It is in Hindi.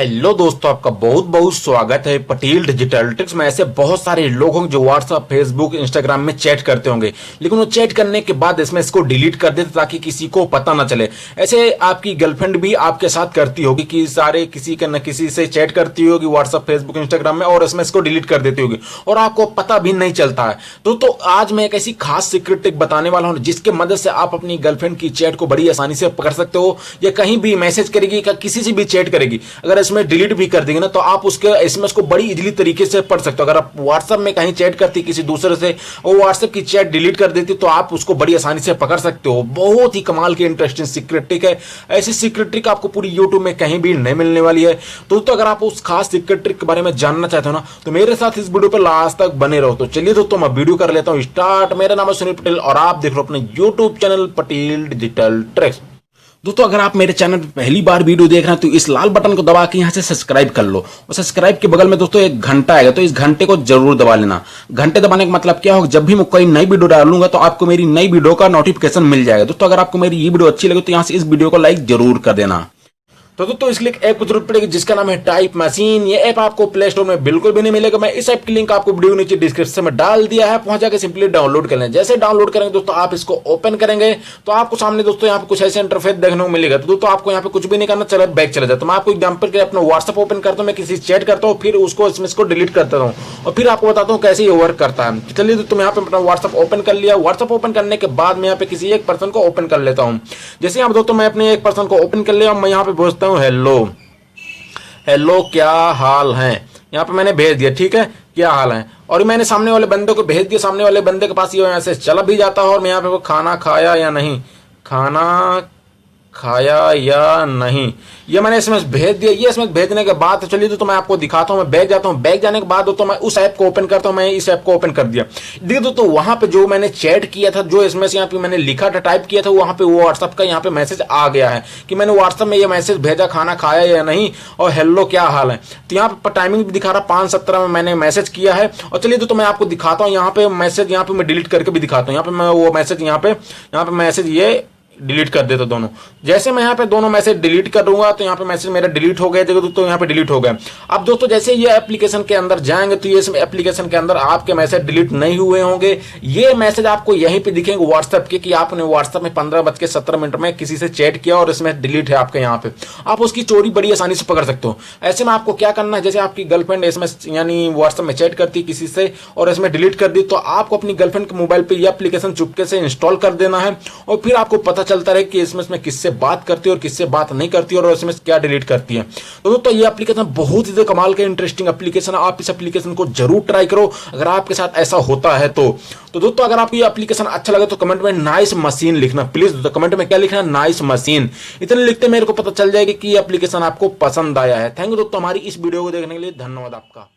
हेलो दोस्तों, आपका बहुत बहुत स्वागत है पटेल डिजिटल ट्रिक्स में। ऐसे बहुत सारे लोग होंगे जो व्हाट्सएप, फेसबुक, इंस्टाग्राम में चैट करते होंगे, लेकिन वो चैट करने के बाद इसमें इसको डिलीट कर देते ताकि किसी को पता ना चले। ऐसे आपकी गर्लफ्रेंड भी आपके साथ करती होगी कि सारे किसी के न किसी से चैट करती होगी व्हाट्सएप, फेसबुक, इंस्टाग्राम में, और इसमें इसको डिलीट कर देती होगी और आपको पता भी नहीं चलता है। तो आज मैं एक ऐसी खास सीक्रेट ट्रिक बताने वाला हूँ जिसके मदद से आप अपनी गर्लफ्रेंड की चैट को बड़ी आसानी से पकड़ सकते हो। या कहीं भी मैसेज करेगी, किसी से भी चैट करेगी, अगर इसमें डिलीट भी कर देंगे ना, तो आप उसके एसएमएस को बड़ी इजीली तरीके से पढ़ सकते हो। अगर आप व्हाट्सएप में कहीं चैट करती किसी दूसरे से, वो व्हाट्सएप की चैट डिलीट कर देती, तो आप उसको बड़ी आसानी से पकड़ सकते हो। बहुत ही कमाल की इंटरेस्टिंग सीक्रेट ट्रिक है। ऐसी सीक्रेट ट्रिक आपको पूरी यूट्यूब में कहीं भी नहीं मिलने वाली है। तो अगर आप उस खास सीक्रेट ट्रिक के बारे में जानना चाहते हो ना, तो मेरे साथ इस वीडियो पर लास्ट तक बने रहो। तो चलिए दोस्तों, मैं वीडियो कर लेता हूं स्टार्ट। मेरा नाम है सुनील पटेल और आप देख रहे हो अपने YouTube channel Patel digital tricks. दोस्तों, अगर आप मेरे चैनल पर पहली बार वीडियो देख रहे हैं तो इस लाल बटन को दबा के यहां से सब्सक्राइब कर लो, और सब्सक्राइब के बगल में दोस्तों एक घंटा आएगा, तो इस घंटे को जरूर दबा लेना। घंटे दबाने का मतलब क्या होगा, जब भी मैं कोई नई वीडियो डालूंगा तो आपको मेरी नई वीडियो का नोटिफिकेशन मिल जाएगा। दोस्तों, अगर आपको मेरी ये वीडियो अच्छी लगे तो यहां से इस वीडियो को लाइक जरूर कर देना। तो दोस्तों, इसलिए एक ऐप की जरूरत पड़ेगी जिसका नाम है टाइप मशीन। ये ऐप आपको प्ले स्टोर में बिल्कुल भी नहीं मिलेगा। मैं इस ऐप की लिंक आपको वीडियो नीचे डिस्क्रिप्शन में डाल दिया है, पहुंच जाकर सिंपली डाउनलोड कर लें। जैसे डाउनलोड करेंगे दोस्तों, आप इसको ओपन करेंगे तो आपको सामने दोस्तों यहाँ पे कुछ ऐसे इंटरफेस देखने को मिलेगा। तो दोस्तों, आपको यहाँ पे कुछ भी नहीं करना, चलो बैक चले जाता। मैं आपको एग्जाम्पल के लिए अपना व्हाट्सएप ओपन करता हूँ, मैं किसी चैट करता हूँ, फिर उसको एसएमएस को डिलीट करता हूँ और फिर आपको बताता हूँ कैसे ये वर्क करता है। चलिए दोस्तों, मैं यहाँ पे अपना व्हाट्सएप ओपन कर लिया। व्हाट्सएप ओपन करने के बाद मैं यहाँ पे किसी एक पर्सन को ओपन कर लेता हूँ। जैसे यहाँ दोस्तों मैं अपने एक पर्सन को ओपन कर लिया, मैं यहाँ पे पूछता हूँ हेलो क्या हाल है। यहाँ पे मैंने भेज दिया, ठीक है, क्या हाल है, और मैंने सामने वाले बंदे को भेज दिया। सामने वाले बंदे के पास ये मैसेज चला भी जाता है और मैं यहाँ पे वो खाना खाया या नहीं, खाना खाया या नहीं, ये मैंने एसएमएस भेज दिया। ये एसएमएस भेजने के बाद चलिए तो मैं आपको दिखाता हूँ। मैं बैग जाता हूँ, बैग जाने के बाद तो मैं उस ऐप को ओपन करता हूँ। मैं इस ऐप को ओपन कर दिया, देखिए तो वहां पे जो मैंने चैट किया था, जो एसएमएस यहाँ पे मैंने लिखा था, टाइप किया था, वहां पे वो व्हाट्सएप का यहाँ पे मैसेज आ गया है कि मैंने व्हाट्सएप में ये मैसेज भेजा, खाना खाया या नहीं और हेलो क्या हाल है। तो यहाँ पे टाइमिंग भी दिखा रहा 5:17 में मैंने मैसेज किया है। और चलिए तो मैं आपको दिखाता हूँ यहाँ पे मैसेज, यहाँ पे मैं डिलीट करके भी दिखाता हूँ। यहाँ पे मैं वो मैसेज यहाँ पे मैसेज ये डिलीट कर देता दोनों। जैसे मैं यहाँ पे दोनों मैसेज डिलीट करूंगा तो यहाँ पे मैसेज मेरा डिलीट हो गया, देखो दोस्तों यहाँ पे डिलीट हो गया। अब दोस्तों जैसे ये एप्लीकेशन के अंदर जाएंगे तो ये एप्लीकेशन के अंदर आपके मैसेज डिलीट नहीं हुए होंगे। ये मैसेज आपको यहीं पे दिखेंगे व्हाट्सएप के कि आपने व्हाट्सएप में 15:17 में किसी से चैट किया और इसमें डिलीट है आपके यहाँ पे। आप उसकी चोरी बड़ी आसानी से पकड़ सकते हो। ऐसे में आपको क्या करना है, जैसे आपकी गर्लफ्रेंड एसएमएस यानी व्हाट्सएप में चैट करती किसी से और इसमें डिलीट कर दी, तो आपको अपनी गर्लफ्रेंड के मोबाइल पे ये एप्लीकेशन चुपके से इंस्टॉल कर देना है और फिर आपको पता चलता रहे कि एसएमएस में किससे बात करती है और किससे बात नहीं करती है और एसएमएस क्या डिलीट करती है। तो दोस्तों ये एप्लीकेशन बहुत ही कमाल का इंटरेस्टिंग एप्लीकेशन है। आप इस एप्लीकेशन को जरूर ट्राई करो अगर आपके साथ ऐसा होता है तो दोस्तों अगर आपको ये एप्लीकेशन अच्छा लगे तो कमेंट में नाइस मशीन लिखना प्लीज। दोस्तों कमेंट में क्या लिखना, नाइस मशीन। इतने लिखते मेरे को पता चल जाएगा कि ये एप्लीकेशन आपको पसंद आया है। थैंक यू दोस्तों, हमारी इस वीडियो को देखने के लिए धन्यवाद आपका।